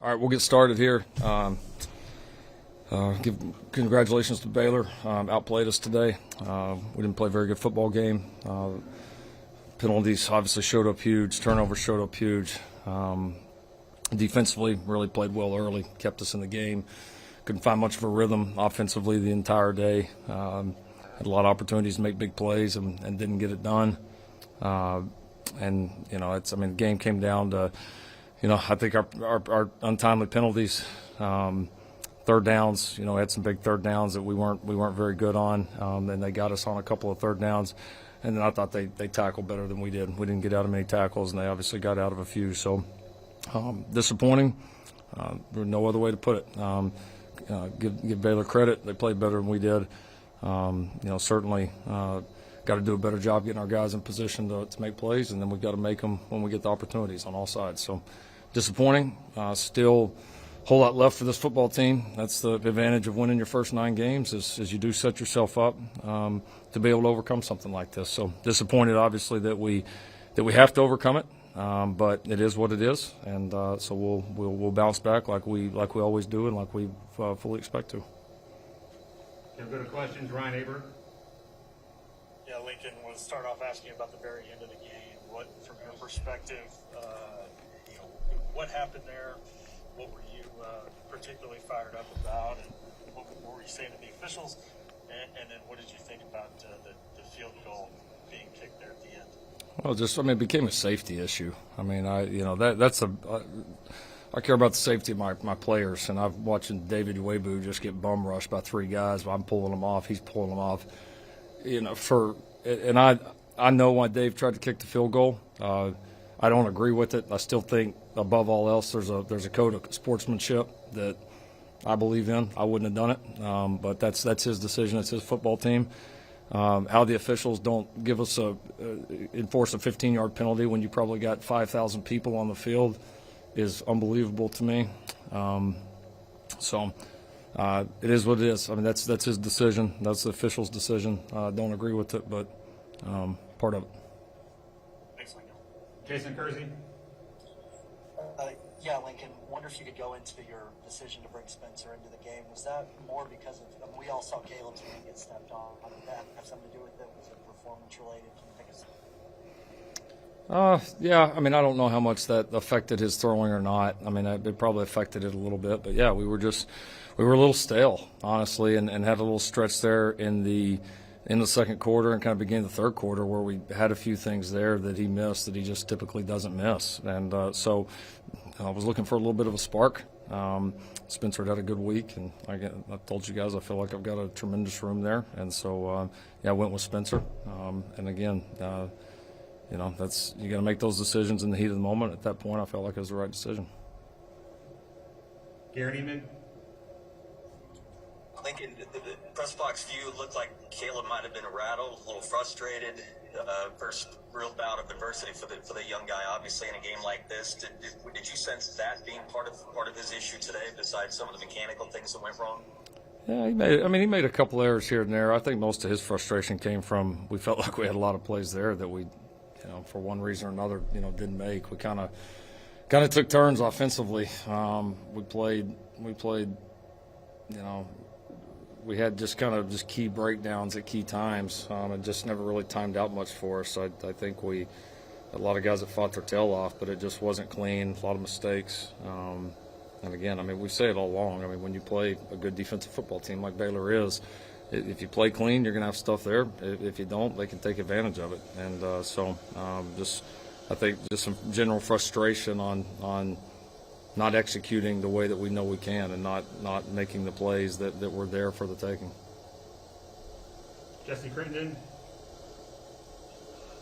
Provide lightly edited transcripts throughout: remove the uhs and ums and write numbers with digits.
All right, we'll get started here. Give congratulations to Baylor. Outplayed us today. We didn't play a very good football game. Penalties obviously showed up huge. Turnovers showed up huge. Defensively, really played well early, kept us in the game. Couldn't find much of a rhythm offensively the entire day. Had a lot of opportunities to make big plays and didn't get it done. The game came down to, I think our untimely penalties, third downs. Had some big third downs that we weren't very good on, and they got us on a couple of third downs. And then I thought they tackled better than we did. We didn't get out of many tackles, and they obviously got out of a few. So disappointing. There's no other way to put it. Give Baylor credit. They played better than we did. Certainly got to do a better job getting our guys in position to make plays, and then we've got to make them when we get the opportunities on all sides. So disappointing. Still a whole lot left for this football team. That's the advantage of winning your first 9 games is you do set yourself up to be able to overcome something like this. So disappointed, obviously, that we have to overcome it, but it is what it is, and so we'll bounce back like we always do and like we fully expect to. Can we go to questions? Ryan Aber. Yeah, Lincoln, we'll start off asking about the very end of the game. What, from your perspective, what happened there? What were you particularly fired up about, and what were you saying to the officials? And then what did you think about the field goal being kicked there at the end? Well, it became a safety issue. I care about the safety of my players, and I'm watching David Uwebu just get bum rushed by 3 guys. I'm pulling them off. He's pulling them off. I know why Dave tried to kick the field goal. I don't agree with it. I still think, above all else, there's a code of sportsmanship that I believe in. I wouldn't have done it, but that's his decision. It's his football team. How the officials don't give us enforce a 15-yard penalty when you probably got 5,000 people on the field is unbelievable to me. It is what it is. That's his decision. That's the official's decision. Don't agree with it, but part of it. Thanks, Lincoln. Jason Kersey. Yeah, Lincoln, wonder if you could go into your decision to bring Spencer into the game. Was that more because of we all saw Caleb's name get stepped on? Did that have something to do with it? Was it performance related? Can you think of something? Yeah, I don't know how much that affected his throwing or not. It probably affected it a little bit, but yeah, we were a little stale, honestly, and had a little stretch there in the second quarter and kind of beginning the third quarter where we had a few things there that he missed that he just typically doesn't miss. And so I was looking for a little bit of a spark. Spencer had a good week, and I told you guys I feel like I've got a tremendous room there. And so, I went with Spencer. And again, that's you got to make those decisions in the heat of the moment. At that point, I felt like it was the right decision. Garrett Eman. Lincoln, the press box view looked like Caleb might have been rattled, a little frustrated. First real bout of adversity for the young guy, obviously, in a game like this. Did you sense that being part of his issue today, besides some of the mechanical things that went wrong? Yeah, he made a couple errors here and there. I think most of his frustration came from we felt like we had a lot of plays there that we, for one reason or another, didn't make. We kind of took turns offensively. We played. We had just key breakdowns at key times, and just never really timed out much for us. I think a lot of guys that fought their tail off, but it just wasn't clean. A lot of mistakes. And again, we say it all along. When you play a good defensive football team like Baylor is, if you play clean, you're going to have stuff there. If you don't, they can take advantage of it. And I think just some general frustration on not executing the way that we know we can, and not making the plays that were there for the taking. Jesse Crittenden.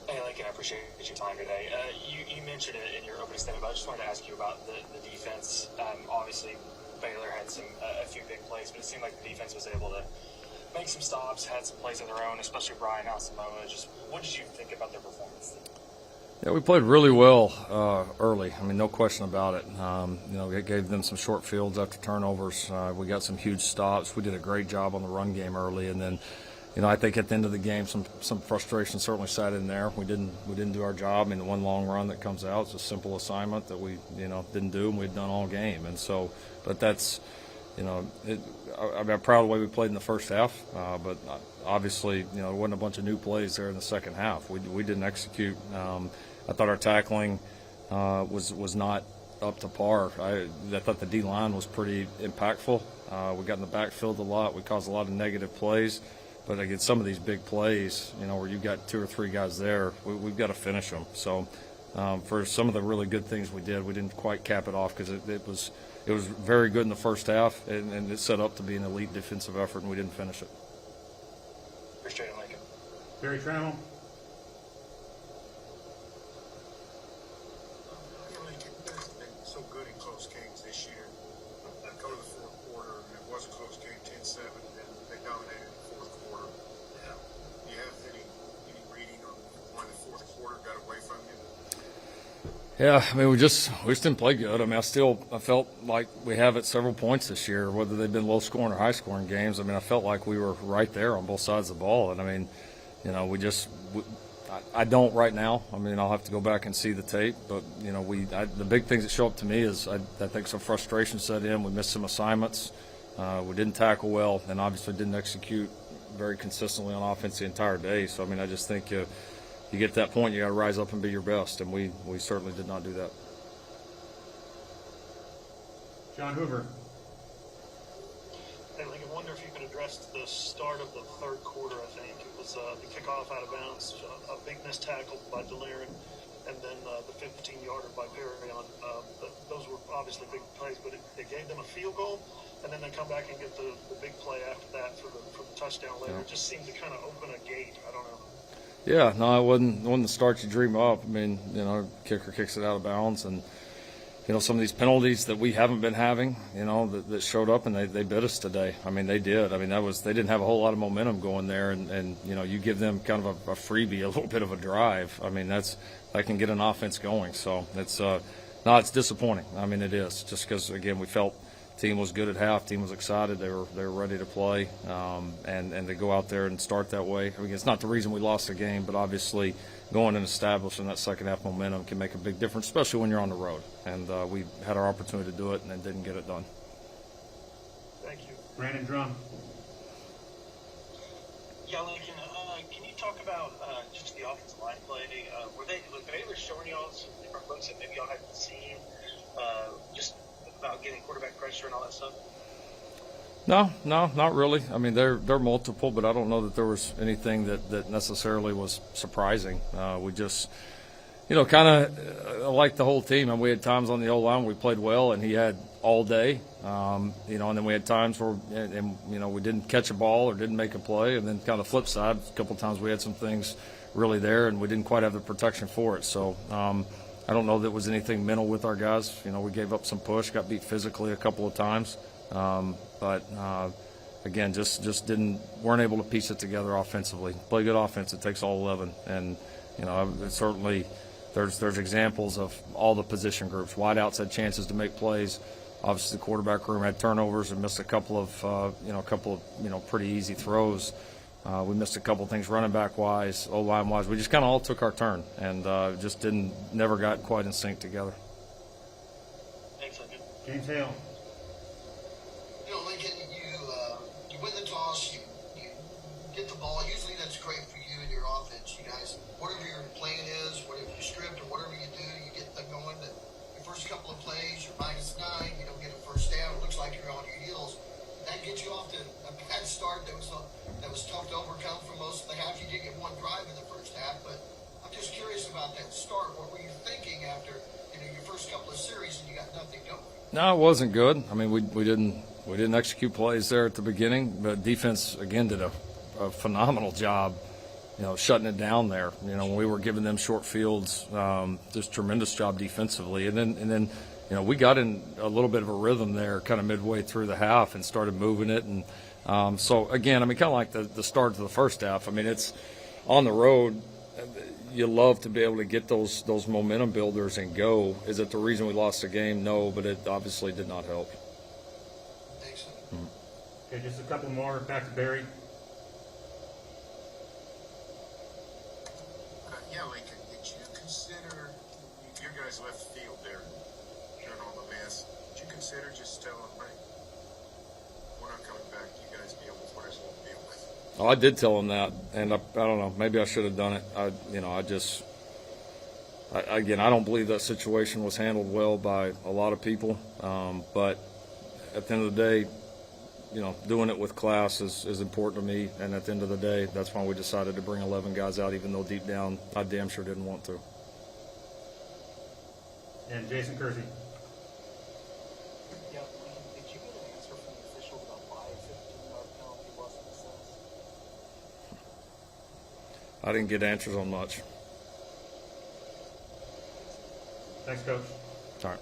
Hey, Lincoln, I appreciate your time today. You mentioned it in your opening statement, but I just wanted to ask you about the defense. Obviously, Baylor had a few big plays, but it seemed like the defense was able to make some stops, had some plays of their own, especially Brian Asamoah. Just what did you think about their performance? Yeah, we played really well early. No question about it. We gave them some short fields after turnovers. We got some huge stops. We did a great job on the run game early, and then I think at the end of the game, some frustration certainly sat in there. We didn't do our job. I mean, the one long run that comes out is a simple assignment that we didn't do, and we'd done all game. And so, but that's I'm proud of the way we played in the first half. But obviously, there wasn't a bunch of new plays there in the second half. We didn't execute. I thought our tackling was not up to par. I thought the D line was pretty impactful. We got in the backfield a lot. We caused a lot of negative plays. But again, some of these big plays, where you've got 2 or 3 guys there, we've got to finish them. So for some of the really good things we did, we didn't quite cap it off because it was very good in the first half, and it set up to be an elite defensive effort, and we didn't finish it. Appreciate it, Lincoln. Barry Trammell. Lincoln been so good in close games this year. Go to the fourth quarter, and it was a close game, 10-7, and they dominated the fourth quarter. Do you have any reading on why the fourth quarter got away from you? Yeah, I mean, we just didn't play good. I mean, I felt like we have at several points this year, whether they've been low-scoring or high-scoring games. I mean, I felt like we were right there on both sides of the ball. And, I mean, I don't right now. I mean, I'll have to go back and see the tape. But, the big things that show up to me is I think some frustration set in. We missed some assignments. We didn't tackle well, and obviously didn't execute very consistently on offense the entire day. So, I mean, I just think you get to that point, you got to rise up and be your best, and we certainly did not do that. John Hoover. Hey, Lincoln, wonder if you could address the start of the third quarter. I think it was the kickoff out of bounds, a big missed tackle by Delaire, and then the 15-yarder by Perry on. Those were obviously big plays, but it gave them a field goal, and then they come back and get the big play after that for the touchdown later. Yeah. It just seemed to kind of open a gate. I don't know. Yeah, no, it wasn't the start you dream up. I mean, kicker kicks it out of bounds, and some of these penalties that we haven't been having, that showed up, and they bit us today. I mean, they did. I mean, they didn't have a whole lot of momentum going there, and you give them kind of a freebie, a little bit of a drive. I mean, that can get an offense going. So it's disappointing. I mean, it is, just because again we felt team was good at half. Team was excited. They were ready to play, and to go out there and start that way. I mean, it's not the reason we lost the game, but obviously going and establishing that second half momentum can make a big difference, especially when you're on the road. And we had our opportunity to do it and then didn't get it done. Thank you. Brandon Drum. Yeah, Lincoln, can you talk about just the offensive line play? Was Baylor showing y'all some different looks that maybe y'all hadn't seen? Just about getting quarterback pressure and all that stuff? No, not really. I mean, they're multiple, but I don't know that there was anything that necessarily was surprising. We just, kind of like the whole team. And we had times on the O-line we played well, and he had all day. And then we had times where, we didn't catch a ball or didn't make a play. And then kind of flip side, a couple of times we had some things really there, and we didn't quite have the protection for it. So I don't know that it was anything mental with our guys. We gave up some push, got beat physically a couple of times. But again, just weren't able to piece it together offensively. Play good offense, it takes all 11. And, certainly there's examples of all the position groups. Wideouts had chances to make plays. Obviously the quarterback room had turnovers and missed a couple of pretty easy throws. We missed a couple things running back wise, O-line wise. We just kind of all took our turn and just never got quite in sync together. Thanks, Lincoln. James Hale. Lincoln, you win the toss, you get the ball. Usually that's great for you and your offense. You guys, whatever your plan is, whatever you script or whatever you do, you get them going. But your first couple of plays, you're -9, you don't get a first down. It looks like you're on your heels. That gets you off to a bad start. That was tough to overcome for most of the half. You did get one drive in the first half, but I'm just curious about that start. What were you thinking after your first couple of series and you got nothing going? No, it wasn't good. I mean, we didn't execute plays there at the beginning, but defense again did a phenomenal job, shutting it down there. When we were giving them short fields, just tremendous job defensively, and then we got in a little bit of a rhythm there, kind of midway through the half, and started moving it. And so again, I mean, kind of like the start of the first half. I mean, it's on the road. You love to be able to get those momentum builders and go. Is it the reason we lost the game? No, but it obviously did not help. Thanks. Okay, just a couple more. Back to Barry. Yeah, Lincoln, did you consider, your guys left the field there during all the mess, did you consider just telling them, hey, we're not coming back, you guys deal with whatever we'll deal with? Oh, I did tell him that, and I don't know, maybe I should have done it. Again, I don't believe that situation was handled well by a lot of people, but at the end of the day, doing it with class is important to me, and at the end of the day, that's why we decided to bring 11 guys out, even though deep down I damn sure didn't want to. And Jason Kersey. Yeah, did you get an answer from the officials about why a 15-yard penalty wasn't assessed? I didn't get answers on much. Thanks, Coach. All right.